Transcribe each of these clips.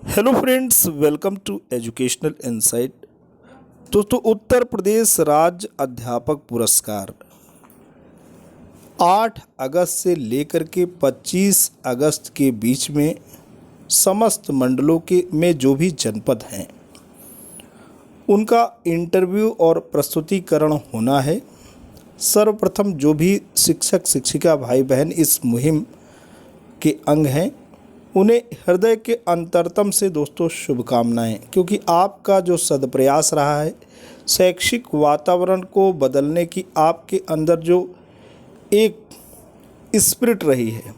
Hello friends, welcome to educational insight. दोस्तों, उत्तर प्रदेश राज्य अध्यापक पुरस्कार 8 अगस्त से लेकर के 25 अगस्त के बीच में समस्त मंडलों के में जो भी जनपद हैं उनका इंटरव्यू और प्रस्तुतिकरण होना है। सर्वप्रथम जो भी शिक्षक शिक्षिका भाई बहन इस मुहिम के अंग हैं उन्हें हृदय के अंतरतम से दोस्तों शुभकामनाएं, क्योंकि आपका जो सदप्रयास रहा है शैक्षिक वातावरण को बदलने की आपके अंदर जो एक स्पिरिट रही है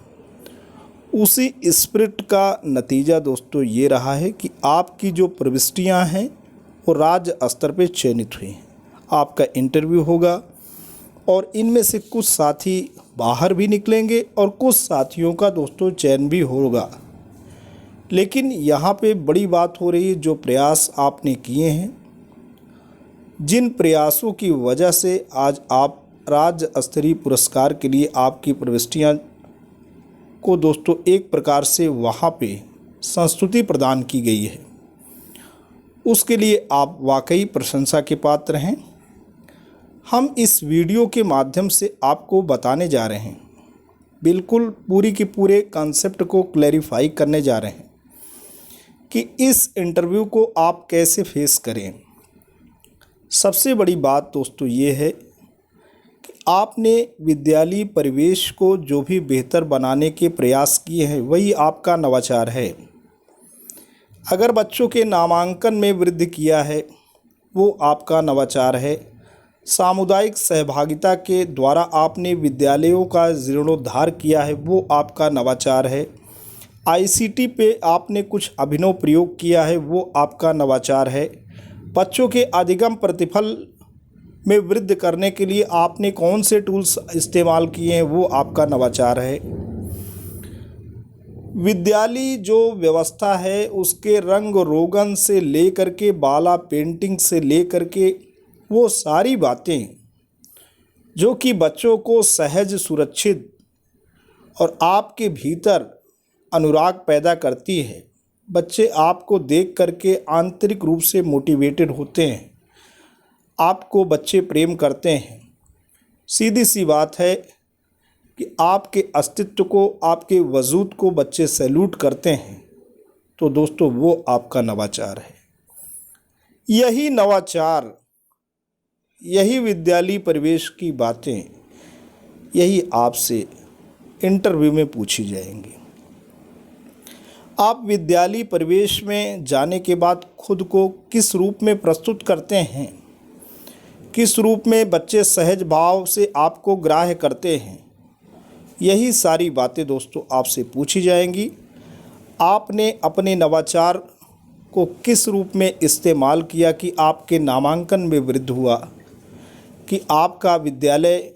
उसी स्पिरिट का नतीजा दोस्तों ये रहा है कि आपकी जो प्रविष्टियां हैं वो राज्य स्तर पे चयनित हुई हैं। आपका इंटरव्यू होगा और इनमें से कुछ साथी बाहर भी निकलेंगे और कुछ साथियों का दोस्तों चयन भी होगा। लेकिन यहाँ पे बड़ी बात हो रही है, जो प्रयास आपने किए हैं, जिन प्रयासों की वजह से आज आप राज्य स्तरीय पुरस्कार के लिए आपकी प्रविष्टियाँ को दोस्तों एक प्रकार से वहाँ पे संस्तुति प्रदान की गई है, उसके लिए आप वाकई प्रशंसा के पात्र हैं। हम इस वीडियो के माध्यम से आपको बताने जा रहे हैं, बिल्कुल पूरी के पूरे कॉन्सेप्ट को क्लैरिफाई करने जा रहे हैं कि इस इंटरव्यू को आप कैसे फेस करें। सबसे बड़ी बात दोस्तों ये है कि आपने विद्यालयी परिवेश को जो भी बेहतर बनाने के प्रयास किए हैं वही आपका नवाचार है। अगर बच्चों के नामांकन में वृद्धि किया है वो आपका नवाचार है। सामुदायिक सहभागिता के द्वारा आपने विद्यालयों का जीर्णोद्धार किया है वो आपका नवाचार है। आईसीटी पे आपने कुछ अभिनव प्रयोग किया है वो आपका नवाचार है। बच्चों के अधिगम प्रतिफल में वृद्धि करने के लिए आपने कौन से टूल्स इस्तेमाल किए हैं वो आपका नवाचार है। विद्यालय जो व्यवस्था है उसके रंग रोगन से लेकर के बाला पेंटिंग से लेकर के वो सारी बातें जो कि बच्चों को सहज, सुरक्षित और आपके भीतर अनुराग पैदा करती है। बच्चे आपको देख करके आंतरिक रूप से मोटिवेटेड होते हैं, आपको बच्चे प्रेम करते हैं। सीधी सी बात है कि आपके अस्तित्व को, आपके वजूद को बच्चे सैल्यूट करते हैं, तो दोस्तों वो आपका नवाचार है। यही नवाचार, यही विद्यालयी परिवेश की बातें, यही आपसे इंटरव्यू में पूछी जाएंगी। आप विद्यालयी परिवेश में जाने के बाद खुद को किस रूप में प्रस्तुत करते हैं, किस रूप में बच्चे सहज भाव से आपको ग्राह्य करते हैं, यही सारी बातें दोस्तों आपसे पूछी जाएंगी। आपने अपने नवाचार को किस रूप में इस्तेमाल किया कि आपके नामांकन में वृद्धि हुआ, कि आपका विद्यालय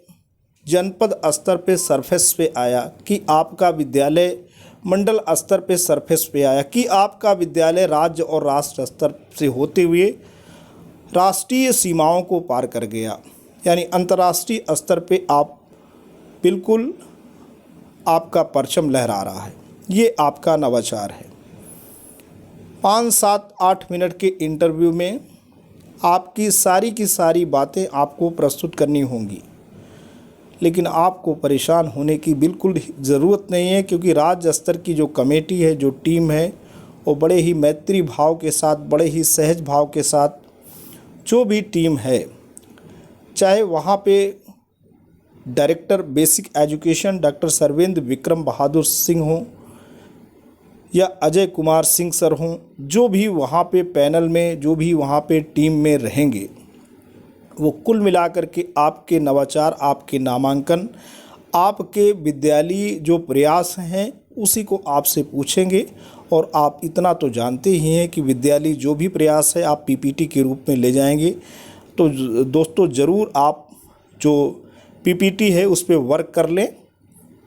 जनपद स्तर पे सरफेस पे आया, कि आपका विद्यालय मंडल स्तर पे सरफेस पे आया, कि आपका विद्यालय राज्य और राष्ट्र स्तर से होते हुए राष्ट्रीय सीमाओं को पार कर गया, यानी अंतर्राष्ट्रीय स्तर पे आप बिल्कुल आपका परचम लहरा रहा है। ये आपका नवाचार है। 5, 7, 8 मिनट के इंटरव्यू में आपकी सारी की सारी बातें आपको प्रस्तुत करनी होंगी, लेकिन आपको परेशान होने की बिल्कुल ज़रूरत नहीं है, क्योंकि राज्य स्तर की जो कमेटी है, जो टीम है, वो बड़े ही मैत्री भाव के साथ, बड़े ही सहज भाव के साथ जो भी टीम है, चाहे वहाँ पे director basic education doctor Sarvendra Vikram Bahadur Singh हों या अजय कुमार सिंह सर हों, जो भी वहाँ पे पैनल में, जो भी वहाँ पे टीम में रहेंगे, वो कुल मिलाकर के आपके नवाचार, आपके नामांकन, आपके विद्यालयी जो प्रयास हैं उसी को आपसे पूछेंगे। और आप इतना तो जानते ही हैं कि विद्यालयी जो भी प्रयास है आप पीपीटी के रूप में ले जाएंगे। तो दोस्तों ज़रूर आप जो पीपीटी है उस पर वर्क कर लें।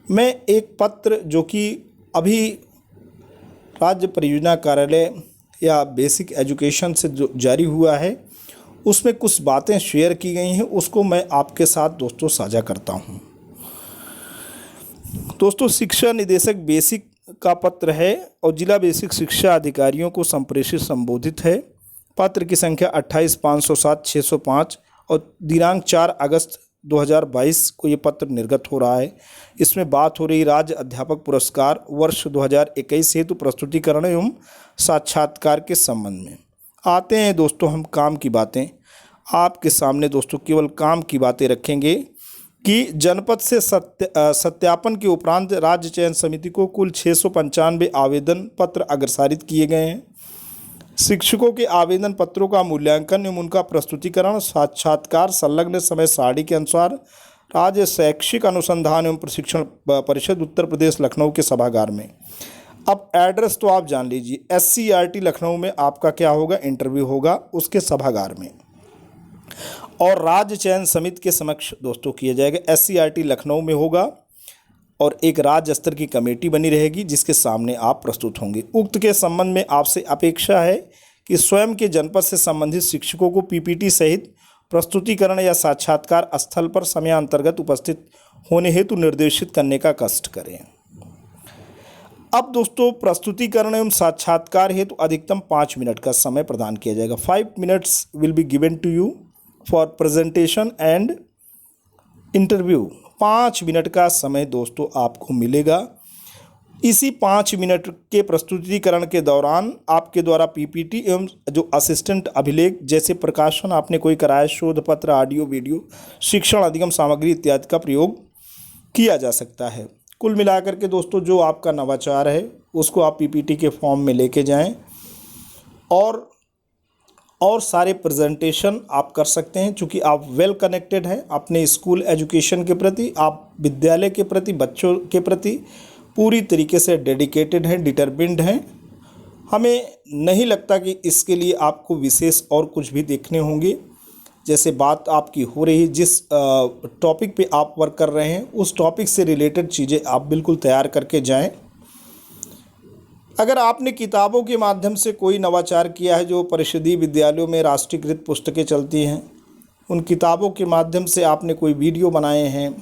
मैं एक पत्र जो कि अभी राज्य परियोजना कार्यालय या बेसिक एजुकेशन से जो जारी हुआ है उसमें कुछ बातें शेयर की गई हैं, उसको मैं आपके साथ दोस्तों साझा करता हूं। दोस्तों, शिक्षा निदेशक बेसिक का पत्र है और जिला बेसिक शिक्षा अधिकारियों को संप्रेषित संबोधित है। पत्र की संख्या 28,507,605 और दिनांक 4 अगस्त 2022 को ये पत्र निर्गत हो रहा है। इसमें बात हो रही राज्य अध्यापक पुरस्कार वर्ष 2021 हेतु प्रस्तुतिकरण एवं साक्षात्कार के संबंध में। आते हैं दोस्तों हम काम की बातें। आपके सामने दोस्तों केवल काम की बातें रखेंगे कि जनपद से सत्यापन के उपरांत राज्य चयन समिति को कुल 695 आवेदन पत्र अग्रसारित किए गए हैं। शिक्षकों के आवेदन पत्रों का मूल्यांकन एवं उनका प्रस्तुतिकरण साक्षात्कार संलग्न समय सारणी के अनुसार राज्य शैक्षिक अनुसंधान एवं प्रशिक्षण परिषद उत्तर प्रदेश लखनऊ के सभागार में। अब एड्रेस तो आप जान लीजिए, SCERT लखनऊ में आपका क्या होगा, इंटरव्यू होगा उसके सभागार में और राज्य चयन समिति के समक्ष दोस्तों किया जाएगा। SCERT लखनऊ में होगा और एक राज्य स्तर की कमेटी बनी रहेगी जिसके सामने आप प्रस्तुत होंगे। उक्त के संबंध में आपसे अपेक्षा है कि स्वयं के जनपद से संबंधित शिक्षकों को PPT सहित प्रस्तुतिकरण या साक्षात्कार स्थल पर समयांतर्गत उपस्थित होने हेतु निर्देशित करने का कष्ट करें। अब दोस्तों प्रस्तुतिकरण एवं साक्षात्कार हेतु अधिकतम 5 मिनट का समय प्रदान किया जाएगा। 5 minutes will be given to you for presentation and interview. 5 minute का समय दोस्तों आपको मिलेगा। इसी 5 मिनट के प्रस्तुतिकरण के दौरान आपके द्वारा PPT एवं जो असिस्टेंट अभिलेख जैसे प्रकाशन आपने कोई कराया, शोध पत्र, ऑडियो वीडियो, शिक्षण अधिगम सामग्री इत्यादि का प्रयोग किया जा सकता है। कुल मिलाकर के दोस्तों जो आपका नवाचार है उसको आप PPT के फॉर्म में लेके जाएं और सारे प्रेजेंटेशन आप कर सकते हैं। चूँकि आप वेल कनेक्टेड हैं अपने स्कूल एजुकेशन के प्रति, आप विद्यालय के प्रति, बच्चों के प्रति पूरी तरीके से डेडिकेटेड हैं, डिटरमिन्ड हैं। हमें नहीं लगता कि इसके लिए आपको विशेष और कुछ भी देखने होंगे। जैसे बात आपकी हो रही, जिस टॉपिक पे आप वर्क कर रहे हैं उस टॉपिक से रिलेटेड चीज़ें आप बिल्कुल तैयार करके जाएं। अगर आपने किताबों के माध्यम से कोई नवाचार किया है, जो परिषदीय विद्यालयों में राष्ट्रीयकृत पुस्तकें चलती हैं, उन किताबों के माध्यम से आपने कोई वीडियो बनाए हैं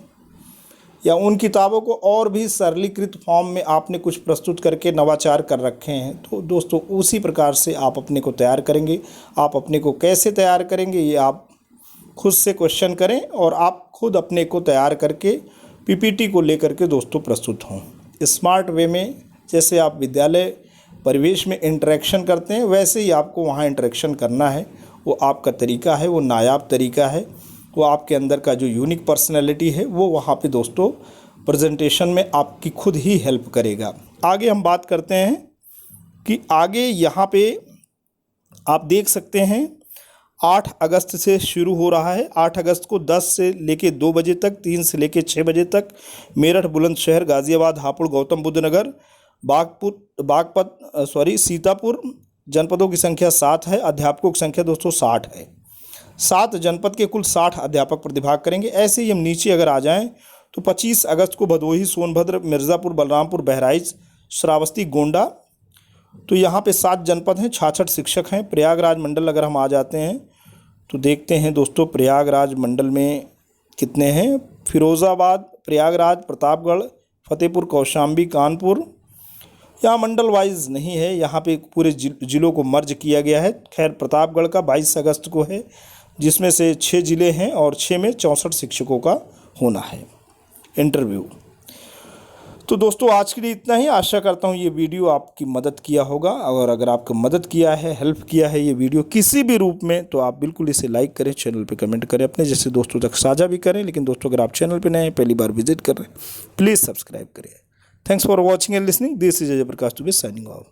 या उन किताबों को और भी सरलीकृत फॉर्म में आपने कुछ प्रस्तुत करके नवाचार कर रखे हैं, तो दोस्तों उसी प्रकार से आप अपने को तैयार करेंगे। आप अपने को कैसे तैयार करेंगे ये आप खुद से क्वेश्चन करें और आप खुद अपने को तैयार करके PPT को लेकर के दोस्तों प्रस्तुत हों। स्मार्ट वे में जैसे आप विद्यालय परिवेश में इंटरेक्शन करते हैं वैसे ही आपको वहाँ इंटरेक्शन करना है। वो आपका तरीका है, वो नायाब तरीका है, वो आपके अंदर का जो यूनिक पर्सनैलिटी है वो वहाँ पे दोस्तों प्रेजेंटेशन में आपकी खुद ही हेल्प करेगा। आगे हम बात करते हैं कि आगे यहाँ पे आप देख सकते हैं 8 अगस्त से शुरू हो रहा है। 8 अगस्त को 10 से लेके 2 बजे तक, 3 से लेके 6 बजे तक मेरठ, बुलंदशहर, गाज़ियाबाद, हापुड़, गौतम बुद्ध नगर, सीतापुर जनपदों की संख्या 7 है। अध्यापकों की संख्या दोस्तों 60 है। 7 जनपद के कुल 60 अध्यापक प्रतिभाग करेंगे। ऐसे ही हम नीचे अगर आ जाएं तो 25 अगस्त को भदोही, सोनभद्र, मिर्ज़ापुर, बलरामपुर, बहराइच, श्रावस्ती, गोंडा, तो यहाँ पे 7 जनपद हैं, 66 शिक्षक हैं। प्रयागराज मंडल अगर हम आ जाते हैं तो देखते हैं दोस्तों प्रयागराज मंडल में कितने हैं। फिरोज़ाबाद, प्रयागराज, प्रतापगढ़, फतेहपुर, कौशाम्बी, कानपुर, यहाँ मंडल वाइज नहीं है, यहाँ पे पूरे ज़िलों को मर्ज किया गया है। खैर प्रतापगढ़ का 22 अगस्त को है, जिसमें से 6 ज़िले हैं और 6 में 64 शिक्षकों का होना है इंटरव्यू। तो दोस्तों आज के लिए इतना ही। आशा करता हूँ ये वीडियो आपकी मदद किया होगा, और अगर आपको मदद किया है, हेल्प किया है ये वीडियो किसी भी रूप में, तो आप बिल्कुल इसे लाइक करें, चैनल पे कमेंट करें, अपने जैसे दोस्तों तक साझा भी करें। लेकिन दोस्तों अगर आप चैनल पे नए हैं, पहली बार विजिट कर रहे हैं, प्लीज़ सब्सक्राइब करें। Thanks for watching and listening. This is Ajay Prakash Dubey signing off.